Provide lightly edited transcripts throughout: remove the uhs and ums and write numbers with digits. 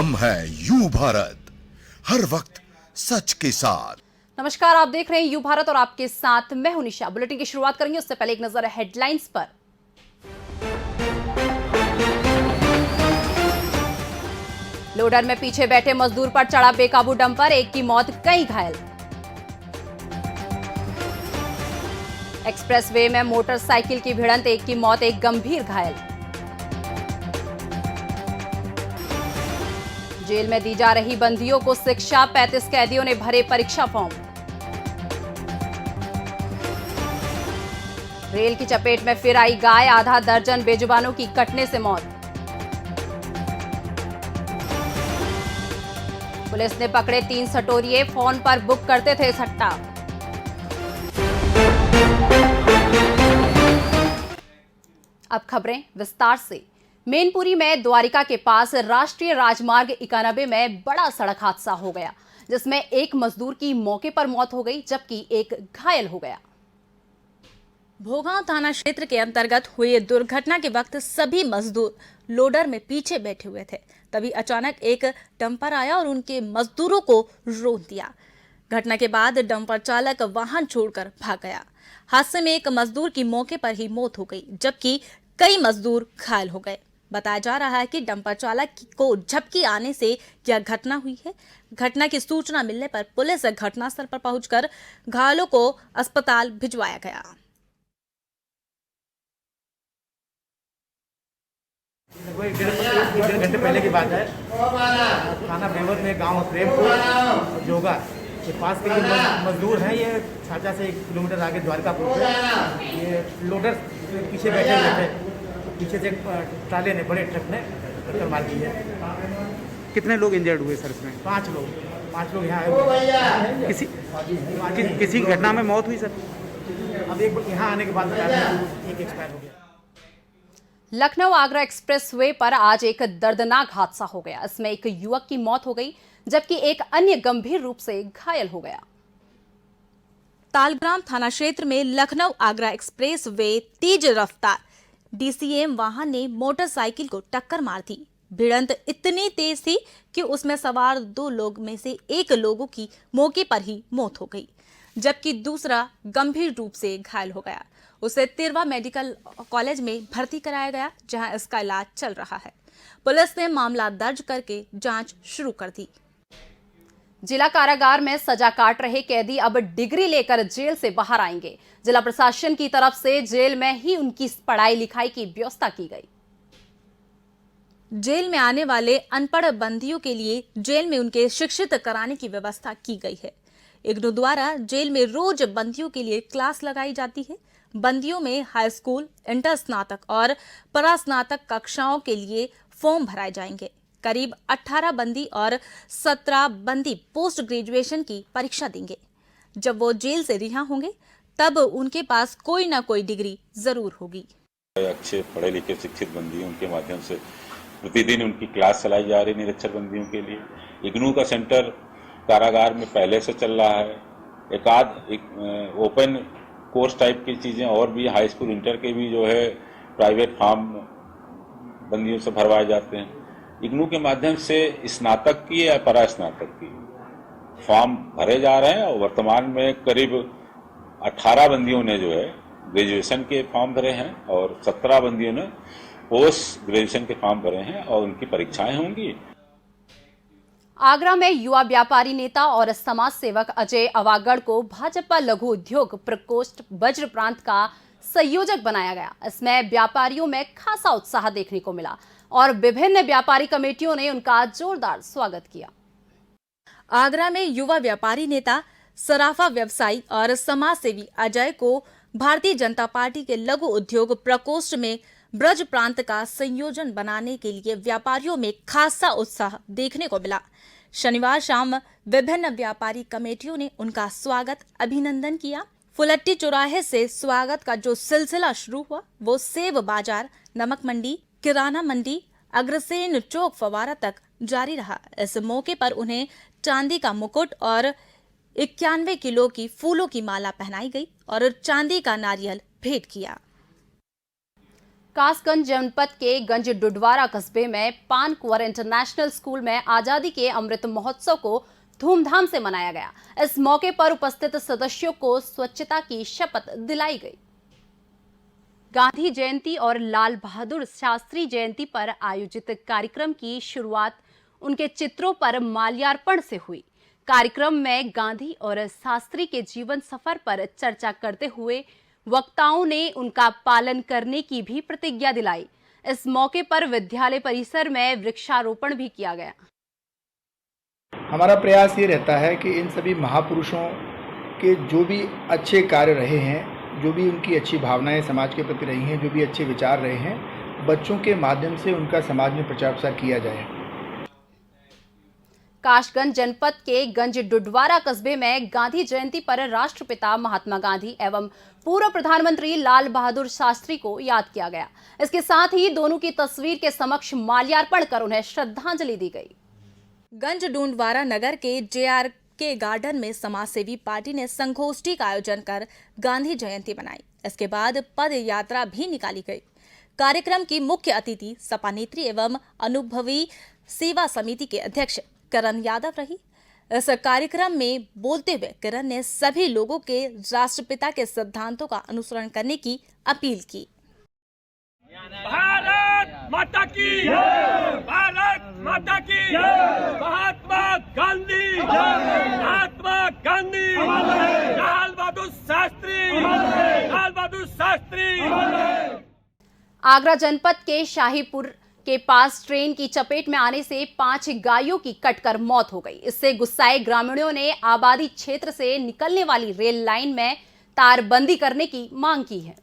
हम हैं यू भारत, हर वक्त सच के साथ। नमस्कार, आप देख रहे हैं यू भारत और आपके साथ मैं हूं निशा। बुलेटिन की शुरुआत करेंगे उससे पहले एक नजर हेडलाइंस पर। लोडर में पीछे बैठे मजदूर पर चढ़ा बेकाबू डंपर, एक की मौत, कई घायल। एक्सप्रेसवे में मोटरसाइकिल की भिड़ंत, एक की मौत, एक गंभीर घायल। जेल में दी जा रही बंदियों को शिक्षा, 35 कैदियों ने भरे परीक्षा फॉर्म। रेल की चपेट में फिर आई गाय, आधा दर्जन बेजुबानों की कटने से मौत। पुलिस ने पकड़े 3 सटोरिये, फोन पर बुक करते थे सट्टा। अब खबरें विस्तार से। मैनपुरी में द्वारिका के पास राष्ट्रीय राजमार्ग 91 में बड़ा सड़क हादसा हो गया, जिसमें एक मजदूर की मौके पर मौत हो गई जबकि एक घायल हो गया। भोगांव थाना क्षेत्र के अंतर्गत हुई दुर्घटना के वक्त सभी मजदूर लोडर में पीछे बैठे हुए थे। तभी अचानक एक डंपर आया और उनके मजदूरों को रोक दिया। घटना के बाद डंपर चालक वाहन छोड़कर भाग गया। हादसे में एक मजदूर की मौके पर ही मौत हो गई जबकि कई मजदूर घायल हो गए। बताया जा रहा है कि डंपर चालक को झपकी आने से यह घटना हुई है। घटना की सूचना मिलने पर पुलिस घटनास्थल पर पहुंचकर घायलों को अस्पताल भिजवाया गया। एक डेढ़ घंटे पहले की बात है। थाना बेवर में गांव प्रेमपुर जोगा के पास के जो मजदूर हैं, ये छाछा से 1 किलोमीटर आगे द्वारकापुर पे ये लोडर पीछे बैठे हुए थे। पीछे से ट्राले ने, बड़े ट्रक ने टक्कर मार दी है। कितने लोग इंजर्ड हुए सर इसमें? 5 लोग यहाँ आए हुए। किसी घटना में मौत हुई सर? अब एक यहाँ आने के बाद एक एक्सपायर हो गया। लखनऊ आगरा एक्सप्रेसवे पर आज एक दर्दनाक हादसा हो गया। इसमें एक युवक की मौत हो गई जबकि एक अन्य गंभीर रूप से घायल हो गया। तालग्राम थाना क्षेत्र में लखनऊ आगरा एक्सप्रेसवे तेज रफ्तार डीसीएम वाहन ने मोटरसाइकिल को टक्कर मार दी। भिड़ंत इतनी तेज थी कि उसमें सवार 2 लोग में से एक लोगों की मौके पर ही मौत हो गई जबकि दूसरा गंभीर रूप से घायल हो गया। उसे तिरवा मेडिकल कॉलेज में भर्ती कराया गया, जहां इसका इलाज चल रहा है। पुलिस ने मामला दर्ज करके जांच शुरू कर दी। जिला कारागार में सजा काट रहे कैदी अब डिग्री लेकर जेल से बाहर आएंगे। जिला प्रशासन की तरफ से जेल में ही उनकी पढ़ाई लिखाई की व्यवस्था की गई। जेल में आने वाले अनपढ़ बंदियों के लिए जेल में उनके शिक्षित कराने की व्यवस्था की गई है। इग्नू द्वारा जेल में रोज बंदियों के लिए क्लास लगाई जाती है। बंदियों में हाई स्कूल, इंटर स्नातक और परास्नातक कक्षाओं के लिए फॉर्म भराए जाएंगे। करीब 18 बंदी और 17 बंदी पोस्ट ग्रेजुएशन की परीक्षा देंगे। जब वो जेल से रिहा होंगे तब उनके पास कोई ना कोई डिग्री जरूर होगी। अच्छे पढ़े लिखे शिक्षित बंदी, उनके माध्यम से प्रतिदिन उनकी क्लास चलाई जा रही निरक्षर बंदियों के लिए। इग्नू का सेंटर कारागार में पहले से चल रहा है। एक ओपन कोर्स टाइप की चीजें और भी हाई स्कूल, इंटर के भी जो है प्राइवेट फॉर्म बंदियों से भरवाए जाते हैं। इग्नू के माध्यम से स्नातक की या परास्नातक की फॉर्म भरे जा रहे हैं और वर्तमान में करीब 18 बंदियों ने जो है ग्रेजुएशन के फॉर्म भरे हैं और 17 बंदियों ने पोस्ट ग्रेजुएशन के फॉर्म भरे हैं और उनकी परीक्षाएं होंगी। आगरा में युवा व्यापारी नेता और समाज सेवक अजय अवागढ़ को भाजपा लघु उद्योग प्रकोष्ठ वज्र प्रांत का संयोजक बनाया गया। इसमें व्यापारियों में खासा उत्साह देखने को मिला और विभिन्न व्यापारी कमेटियों ने उनका जोरदार स्वागत किया। आगरा में युवा व्यापारी नेता, सराफा व्यवसायी और समाज सेवी अजय को भारतीय जनता पार्टी के लघु उद्योग प्रकोष्ठ में ब्रज प्रांत का संयोजन बनाने के लिए व्यापारियों में खासा उत्साह देखने को मिला। शनिवार शाम विभिन्न व्यापारी कमेटियों ने उनका स्वागत, अभिनंदन किया। फुलट्टी चौराहे से स्वागत का जो सिलसिला शुरू हुआ वो सेब बाजार, नमक मंडी, किराना मंडी, अग्रसेन चौक फवारा तक जारी रहा। इस मौके पर उन्हें चांदी का मुकुट और 91 किलो की फूलों की माला पहनाई गई और चांदी का नारियल भेंट किया। कासगंज जनपद के गंज डुडवारा कस्बे में पान कुंवर इंटरनेशनल स्कूल में आजादी के अमृत महोत्सव को धूमधाम से मनाया गया। इस मौके पर उपस्थित सदस्यों को स्वच्छता की शपथ दिलाई गई। गांधी जयंती और लाल बहादुर शास्त्री जयंती पर आयोजित कार्यक्रम की शुरुआत उनके चित्रों पर माल्यार्पण से हुई। कार्यक्रम में गांधी और शास्त्री के जीवन सफर पर चर्चा करते हुए वक्ताओं ने उनका पालन करने की भी प्रतिज्ञा दिलाई। इस मौके पर विद्यालय परिसर में वृक्षारोपण भी किया गया। हमारा प्रयास ये रहता है कि इन सभी महापुरुषों के जो भी अच्छे कार्य रहे हैं, जो भी उनकी अच्छी भावनाएं समाज के प्रति रही हैं, जो भी अच्छे विचार रहे हैं, बच्चों के माध्यम से उनका समाज में प्रचार प्रसार किया जाए। कासगंज जनपद के गंज डुडवारा कस्बे में गांधी जयंती पर राष्ट्रपिता महात्मा गांधी एवं पूर्व प्रधानमंत्री लाल बहादुर शास्त्री को याद किया गया। इसके साथ ही दोनों की तस्वीर के समक्ष माल्यार्पण कर उन्हें श्रद्धांजलि दी गई। गंज डूंडवारा नगर के JRK गार्डन में समाजसेवी पार्टी ने संगोष्ठी का आयोजन कर गांधी जयंती मनाई। इसके बाद पद यात्रा भी निकाली गई। कार्यक्रम की मुख्य अतिथि सपा नेत्री एवं अनुभवी सेवा समिति के अध्यक्ष करण यादव रही। इस कार्यक्रम में बोलते हुए करण ने सभी लोगों के राष्ट्रपिता के सिद्धांतों का अनुसरण करने की अपील की। भारत माता की, भारत माता की, महात्मा गांधी, महात्मा गांधी, लाल बहादुर शास्त्री, लाल बहादुर शास्त्री। आगरा जनपद के शाहीपुर के पास ट्रेन की चपेट में आने से 5 गायों की कटकर मौत हो गई। इससे गुस्साए ग्रामीणों ने आबादी क्षेत्र से निकलने वाली रेल लाइन में तारबंदी करने की मांग की है।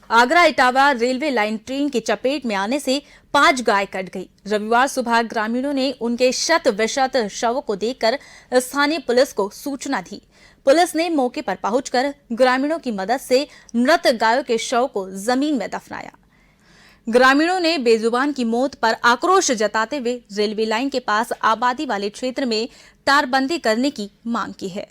Agra Etawah railway line train की चपेट में आने से 5 गाय कट गई। रविवार सुबह ग्रामीणों ने उनके शत विशत शवों को देखकर स्थानीय पुलिस को सूचना दी। पुलिस ने मौके पर पहुंचकर ग्रामीणों की मदद से मृत गायों के शव को जमीन में दफनाया। ग्रामीणों ने बेजुबान की मौत पर आक्रोश जताते हुए रेलवे लाइन के पास आबादी वाले क्षेत्र में तारबंदी करने की मांग की है।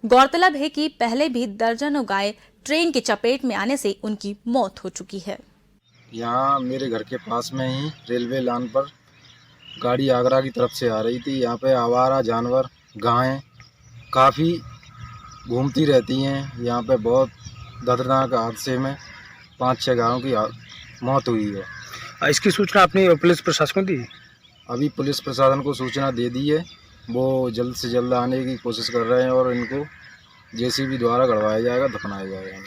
गौरतलब है कि पहले भी दर्जनों गाय ट्रेन की चपेट में आने से उनकी मौत हो चुकी है। यहाँ मेरे घर के पास में ही रेलवे लाइन पर गाड़ी आगरा की तरफ से आ रही थी। यहाँ पे आवारा जानवर गायें काफ़ी घूमती रहती हैं। यहाँ पे बहुत दर्दनाक हादसे में 5-6 गायों की मौत हुई है। इसकी सूचना आपने पुलिस प्रशासन को दी? अभी पुलिस प्रशासन को सूचना दे दी है। वो जल्द से जल्द आने की कोशिश कर रहे हैं और इनको JCB द्वारा गड़वाया जाएगा, दफनाया जाएगा।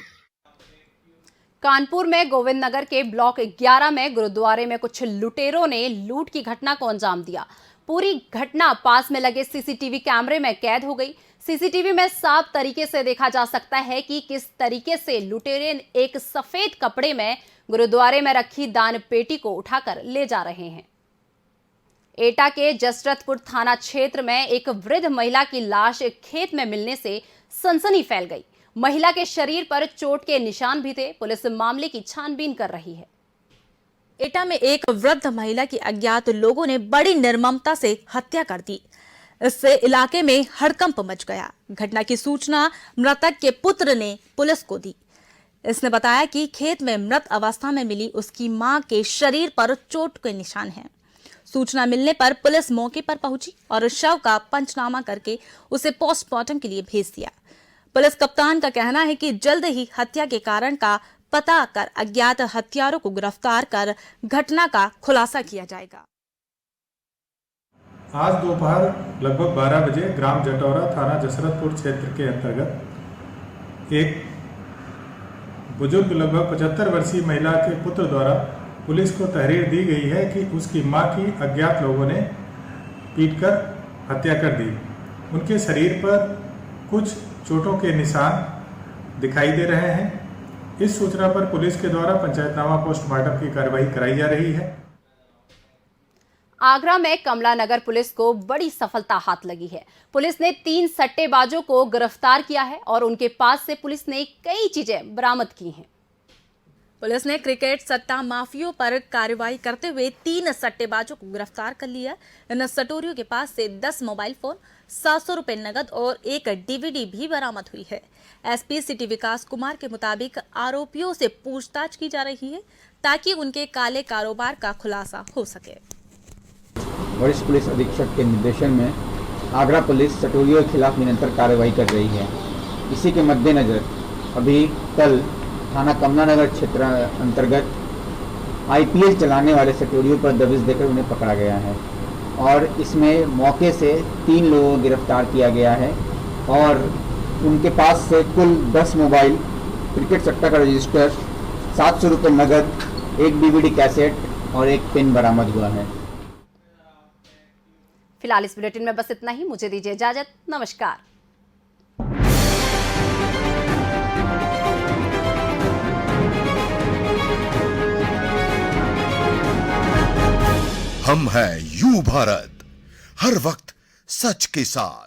कानपुर में गोविंद नगर के ब्लॉक 11 में गुरुद्वारे में कुछ लुटेरों ने लूट की घटना को अंजाम दिया। पूरी घटना पास में लगे CCTV कैमरे में कैद हो गई। CCTV में साफ तरीके से देखा जा सकता है कि किस तरीके से लुटेरे एक सफेद कपड़े में गुरुद्वारे में रखी दान पेटी को उठाकर ले जा रहे हैं। एटा के जसरतपुर थाना क्षेत्र में एक वृद्ध महिला की लाश खेत में मिलने से सनसनी फैल गई। महिला के शरीर पर चोट के निशान भी थे। पुलिस मामले की छानबीन कर रही है। एटा में एक वृद्ध महिला की अज्ञात लोगों ने बड़ी निर्ममता से हत्या कर दी। इससे इलाके में हड़कंप मच गया। घटना की सूचना मृतक के पुत्र ने पुलिस को दी। इसने बताया कि खेत में मृत अवस्था में मिली उसकी मां के शरीर पर चोट के निशान हैं। सूचना मिलने पर पुलिस मौके पर पहुंची और शव का पंचनामा करके उसे पोस्टमार्टम के लिए भेज दिया। पुलिस कप्तान का कहना है कि जल्द ही हत्या के कारण का पता कर अज्ञात हत्यारों को गिरफ्तार कर घटना का खुलासा किया जाएगा। आज दोपहर लगभग 12 बजे ग्राम जटौरा थाना जसरतपुर क्षेत्र के अंतर्गत एक बुजुर्ग लगभग 75 वर्षीय महिला के पुत्र द्वारा पुलिस को तहरीर दी गई है कि उसकी मां की अज्ञात लोगों ने पीटकर हत्या कर दी। उनके शरीर पर कुछ चोटों के निशान दिखाई दे रहे हैं। इस सूचना पर पुलिस के द्वारा पंचायतनामा पोस्टमार्टम की कार्रवाई कराई जा रही है। आगरा में कमला नगर पुलिस को बड़ी सफलता हाथ लगी है। पुलिस ने 3 सट्टेबाजों को गिरफ्तार किया है और उनके पास से पुलिस ने कई चीजें बरामद की हैं। पुलिस ने क्रिकेट सट्टा माफियों पर कार्रवाई करते हुए 3 सट्टेबाजों को गिरफ्तार कर लिया। इन सटोरियों के पास से 10 मोबाइल फोन, 700 रुपए नगद और एक डीवीडी भी बरामद हुई है। एसपी सिटी विकास कुमार के मुताबिक आरोपियों से पूछताछ की जा रही है ताकि उनके काले कारोबार का खुलासा हो सके। वरिष्ठ पुलिस अधीक्षक के निर्देशन में आगरा पुलिस सटोरियों के खिलाफ निरंतर कार्रवाई कर रही है। इसी के मद्देनजर अभी कल थाना कमला नगर क्षेत्र अंतर्गत आईपीएल चलाने वाले सटोरियों पर दबिश देकर उन्हें पकड़ा गया है और इसमें मौके से 3 लोगों को गिरफ्तार किया गया है और उनके पास से कुल 10 मोबाइल, क्रिकेट सट्टा का रजिस्टर, 700 रुपये नगद, एक डीवीडी कैसेट और एक पेन बरामद हुआ है। फिलहाल इस बुलेटिन में बस इतना ही। मुझे दीजिए इजाजत। नमस्कार। हम हैं यू भारत, हर वक्त सच के साथ।